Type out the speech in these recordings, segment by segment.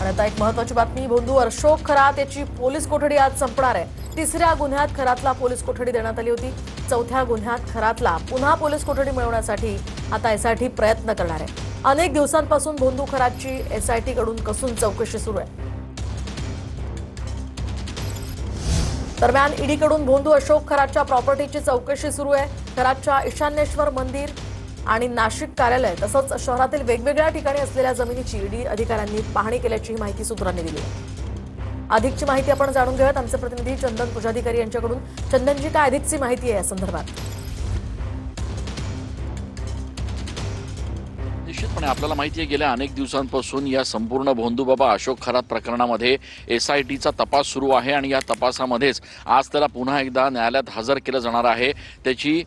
आणि आता एक महत्त्वाची बातमी, भोंदू अशोक खरात याची पोलीस कोठडी आज संपणार आहे। तिसऱ्या गुन्ह्यात खरातला पोलीस कोठडी देण्यात आली होती। चौथ्या गुन्ह्यात खरातला पुन्हा पोलीस कोठडी मिळवण्यासाठी आता एसआयटी प्रयत्न करणार आहे। अनेक दिवसांपासून भोंदू खरातची एसआयटी कडून कसून चौकशी सुरू आहे। दरम्यान ईडीकडून भोंदू अशोक खरातच्या प्रॉपर्टीची चौकशी सुरू आहे। खरातच्या ईशान्येश्वर मंदिर आणि नाशिक कार्यालय तसंच शहरातील वेगवेगळ्या ठिकाणी असलेल्या जमिनीची ईडी अधिकाऱ्यांनी पाहणी केल्याची माहिती सूत्रांनी दिली आहे। अधिकची माहिती आपण जाणून घेऊयात आमचे प्रतिनिधी चंदन पुजाधिकारी यांच्याकडून। चंदनजी, काय अधिकची माहिती आहे या संदर्भात? निश्चितपणे आपल्याला माहिती आहे, गेल्या अनेक दिवसांपासून या संपूर्ण भोंदूबाबा अशोक खरात प्रकरणामध्ये एसआयटीचा तपास सुरू आहे आणि या तपासामध्येच आज त्याला पुन्हा एकदा न्यायालयात हजर केलं जाणार आहे। त्याची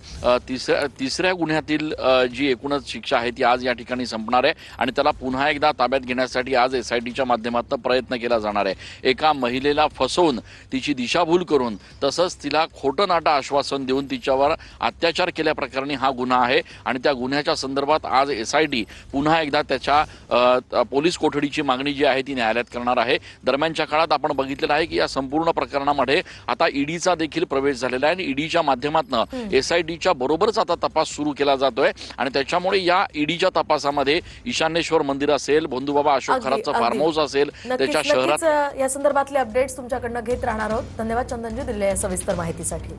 तिसऱ्या गुन्ह्यातील जी एकूणच शिक्षा आहे ती आज या ठिकाणी संपणार आहे आणि त्याला पुन्हा एकदा ताब्यात घेण्यासाठी आज एसआयटीच्या माध्यमातून प्रयत्न केला जाणार आहे। एका महिलेला फसवून तिची दिशाभूल करून तसंच तिला खोटं नाटं आश्वासन देऊन तिच्यावर अत्याचार केल्याप्रकरणी हा गुन्हा आहे आणि त्या गुन्ह्याच्या संदर्भात आज एसआयटी पुन्हा एकदा त्याच्या पोलीस कोठडीची मागणी जी आहे ती न्यायालयात करणार आहे। दरम्यानच्या काळात आपण बघितलेलं आहे की या संपूर्ण प्रकरणामध्ये आता ईडीचा देखील प्रवेश झालेला आहे आणि ईडीच्या माध्यमातून एसआयटीच्या बरोबरच आता तपास सुरू केला जातोय आणि त्याच्यामुळे या ईडीच्या तपासामध्ये ईशान्येश्वर मंदिर असेल, भोंदूबाबा अशोक खरातचं फार्म हाऊस असेल, त्याच्या शहरात या संदर्भातले अपडेट्स तुमच्याकडनं घेत राहणार आहोत। धन्यवाद चंदनजी दिलेल्या सविस्तर माहितीसाठी।